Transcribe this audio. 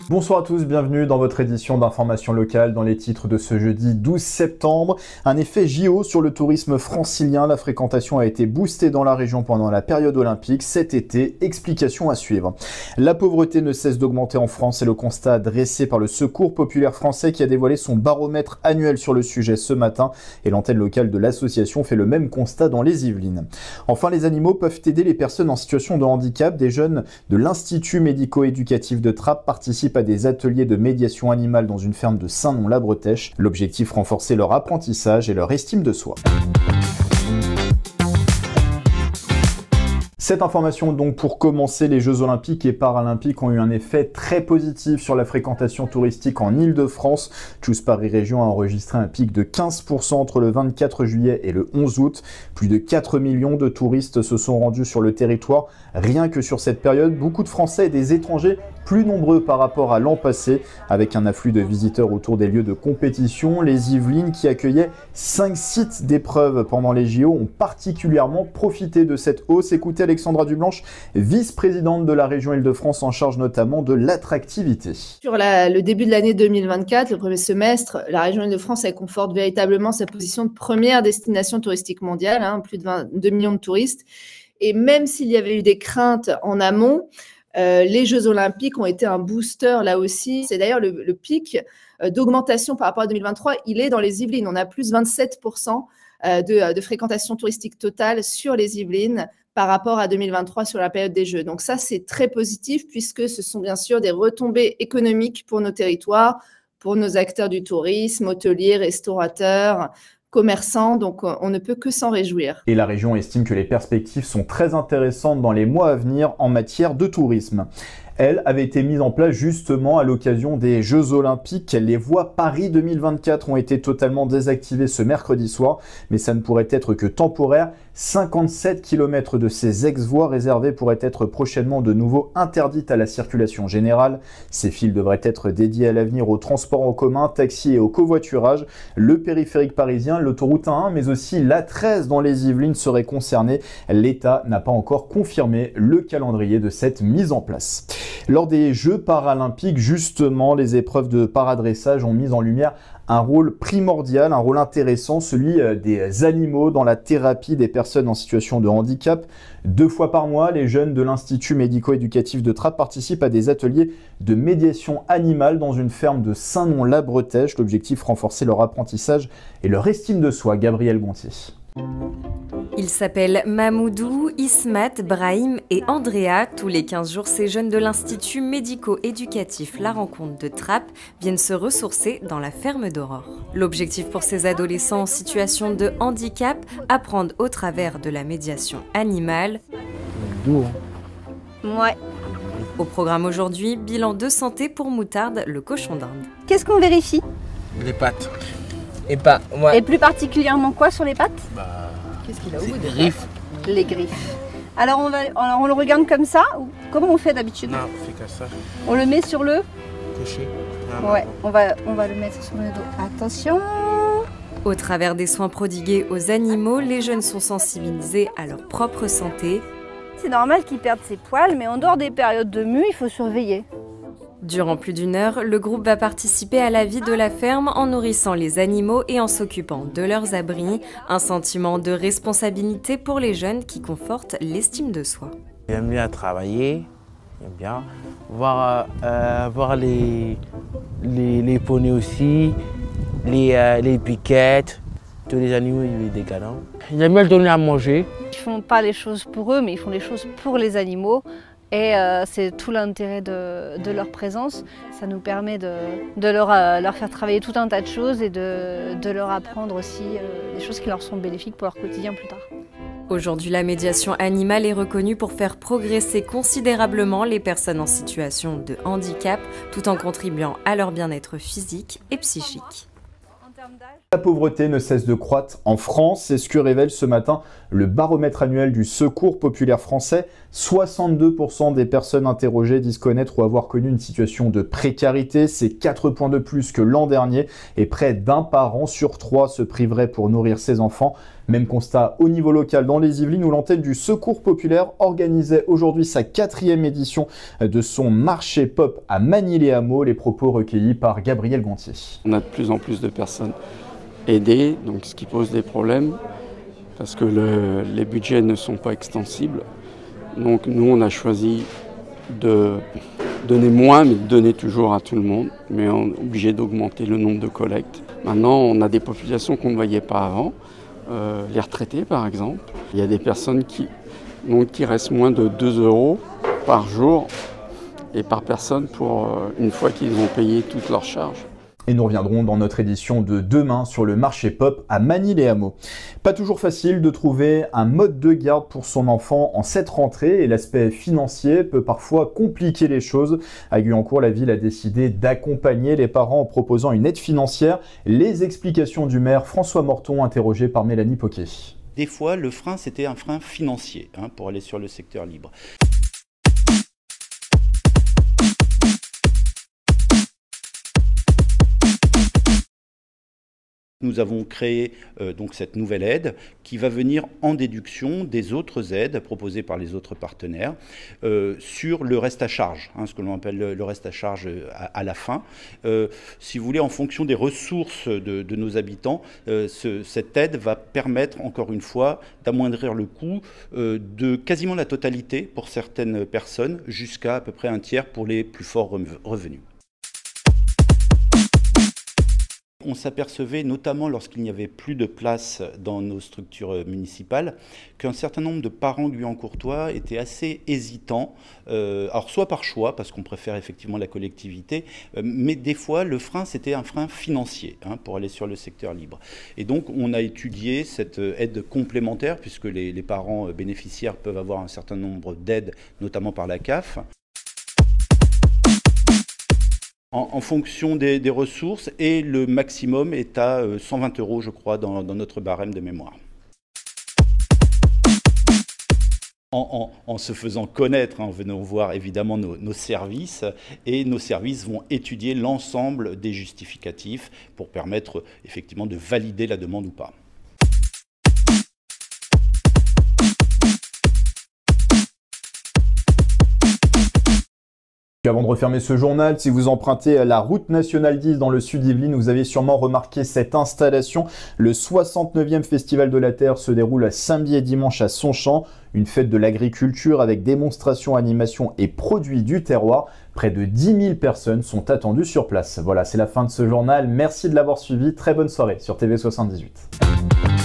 Bonsoir à tous, bienvenue dans votre édition d'information locale. Dans les titres de ce jeudi 12 septembre, un effet JO sur le tourisme francilien. La fréquentation a été boostée dans la région pendant la période olympique cet été. Explication à suivre. La pauvreté ne cesse d'augmenter en France, c'est le constat dressé par le Secours populaire français qui a dévoilé son baromètre annuel sur le sujet ce matin. Et l'antenne locale de l'association fait le même constat dans les Yvelines. Enfin, les animaux peuvent aider les personnes en situation de handicap. Des jeunes de l'Institut médico-éducatif de Trappes participent à des ateliers de médiation animale dans une ferme de Saint-Nom-la-Bretèche. L'objectif, renforcer leur apprentissage et leur estime de soi. Cette information donc pour commencer, les Jeux Olympiques et Paralympiques ont eu un effet très positif sur la fréquentation touristique en Ile-de-France. Choose Paris Région a enregistré un pic de 15% entre le 24 juillet et le 11 août. Plus de 4 millions de touristes se sont rendus sur le territoire. Rien que sur cette période, beaucoup de Français et des étrangers plus nombreux par rapport à l'an passé, avec un afflux de visiteurs autour des lieux de compétition. Les Yvelines, qui accueillaient 5 sites d'épreuves pendant les JO, ont particulièrement profité de cette hausse. Écoutez Alexandra Dublanche, vice-présidente de la région Île-de-France en charge notamment de l'attractivité. Sur le début de l'année 2024, le premier semestre, la région Île-de-France elle conforte véritablement sa position de première destination touristique mondiale, plus de 22 millions de touristes. Et même s'il y avait eu des craintes en amont, les Jeux Olympiques ont été un booster là aussi. C'est d'ailleurs le pic d'augmentation par rapport à 2023. Il est dans les Yvelines. On a plus 27% de fréquentation touristique totale sur les Yvelines par rapport à 2023 sur la période des Jeux. Donc ça, c'est très positif puisque ce sont bien sûr des retombées économiques pour nos territoires, pour nos acteurs du tourisme, hôteliers, restaurateurs, commerçants, donc on ne peut que s'en réjouir. Et la région estime que les perspectives sont très intéressantes dans les mois à venir en matière de tourisme. Elle avait été mise en place justement à l'occasion des Jeux Olympiques. Les voies Paris 2024 ont été totalement désactivées ce mercredi soir, mais ça ne pourrait être que temporaire. 57 km de ces ex-voies réservées pourraient être prochainement de nouveau interdites à la circulation générale. Ces fils devraient être dédiés à l'avenir au transport en commun, taxi et au covoiturage. Le périphérique parisien, l'autoroute A1, mais aussi l'A13 dans les Yvelines seraient concernés. L'État n'a pas encore confirmé le calendrier de cette mise en place. Lors des Jeux paralympiques, justement, les épreuves de paradressage ont mis en lumière un rôle primordial, un rôle intéressant, celui des animaux dans la thérapie des personnes en situation de handicap. 2 fois par mois, les jeunes de l'Institut médico-éducatif de Trappes participent à des ateliers de médiation animale dans une ferme de Saint-Nom-la-Bretèche. L'objectif, renforcer leur apprentissage et leur estime de soi. Gabriel Gontier. Ils s'appellent Mamoudou, Ismat, Brahim et Andrea. Tous les 15 jours, ces jeunes de l'Institut médico-éducatif La Rencontre de Trappes viennent se ressourcer dans la ferme d'Aurore. L'objectif pour ces adolescents en situation de handicap, apprendre au travers de la médiation animale. Ouais. Au programme aujourd'hui, bilan de santé pour Moutarde, le cochon d'Inde. Qu'est-ce qu'on vérifie? Les pattes. Et plus particulièrement quoi sur les pattes? Qu'est-ce qu'il a au bout des Griffes. Les griffes. Alors on le regarde comme ça ou comment on fait d'habitude? Non, on fait comme ça. On le met sur le... Cocher. Ouais, on va le mettre sur le dos. Attention. Au travers des soins prodigués aux animaux, les jeunes sont sensibilisés à leur propre santé. C'est normal qu'ils perdent ses poils, mais en dehors des périodes de mue, il faut surveiller. Durant plus d'1 heure, le groupe va participer à la vie de la ferme en nourrissant les animaux et en s'occupant de leurs abris. Un sentiment de responsabilité pour les jeunes qui conforte l'estime de soi. J'aime bien travailler, j'aime bien voir les poneys aussi, les piquettes, tous les animaux, il y a des câlins. J'aime bien leur donner à manger. Ils font pas les choses pour eux, mais ils font les choses pour les animaux. Et c'est tout l'intérêt de leur présence. Ça nous permet de leur faire travailler tout un tas de choses et de leur apprendre aussi des choses qui leur sont bénéfiques pour leur quotidien plus tard. Aujourd'hui, la médiation animale est reconnue pour faire progresser considérablement les personnes en situation de handicap, tout en contribuant à leur bien-être physique et psychique. La pauvreté ne cesse de croître en France, c'est ce que révèle ce matin le baromètre annuel du Secours populaire français. 62% des personnes interrogées disent connaître ou avoir connu une situation de précarité, c'est 4 points de plus que l'an dernier et près d'1 parent sur 3 se priverait pour nourrir ses enfants. Même constat au niveau local dans les Yvelines où l'antenne du Secours Populaire organisait aujourd'hui sa 4e édition de son marché pop à Magny-les-Hameaux. Les propos recueillis par Gabriel Gontier. On a de plus en plus de personnes aidées, donc ce qui pose des problèmes parce que les budgets ne sont pas extensibles. Donc nous on a choisi de donner moins mais de donner toujours à tout le monde, mais on est obligé d'augmenter le nombre de collectes. Maintenant on a des populations qu'on ne voyait pas avant, les retraités par exemple. Il y a des personnes qui restent moins de 2 € par jour et par personne pour une fois qu'ils ont payé toutes leurs charges. Et nous reviendrons dans notre édition de demain sur le marché pop à Magny-les-Hameaux. Pas toujours facile de trouver un mode de garde pour son enfant en cette rentrée et l'aspect financier peut parfois compliquer les choses. À Guyancourt, la ville a décidé d'accompagner les parents en proposant une aide financière. Les explications du maire François Morton, interrogé par Mélanie Poquet. Des fois, le frein, c'était un frein financier pour aller sur le secteur libre. Nous avons créé donc cette nouvelle aide qui va venir en déduction des autres aides proposées par les autres partenaires sur le reste à charge, ce que l'on appelle le reste à charge à la fin. Si vous voulez, en fonction des ressources de nos habitants, cette aide va permettre, encore une fois, d'amoindrir le coût de quasiment la totalité pour certaines personnes, jusqu'à peu près un tiers pour les plus forts revenus. On s'apercevait, notamment lorsqu'il n'y avait plus de place dans nos structures municipales, qu'un certain nombre de parents guyancourtois étaient assez hésitants, alors soit par choix, parce qu'on préfère effectivement la collectivité, mais des fois le frein c'était un frein financier pour aller sur le secteur libre. Et donc on a étudié cette aide complémentaire, puisque les parents bénéficiaires peuvent avoir un certain nombre d'aides, notamment par la CAF. En fonction des ressources, et le maximum est à 120 €, je crois, dans notre barème de mémoire. En se faisant connaître, en venant voir évidemment nos services, et nos services vont étudier l'ensemble des justificatifs pour permettre effectivement de valider la demande ou pas. Avant de refermer ce journal, si vous empruntez la route nationale 10 dans le sud Yvelines, vous avez sûrement remarqué cette installation. Le 69e Festival de la Terre se déroule samedi et dimanche à Sonchamp, une fête de l'agriculture avec démonstrations, animations et produits du terroir. Près de 10 000 personnes sont attendues sur place. Voilà, c'est la fin de ce journal. Merci de l'avoir suivi. Très bonne soirée sur TV78.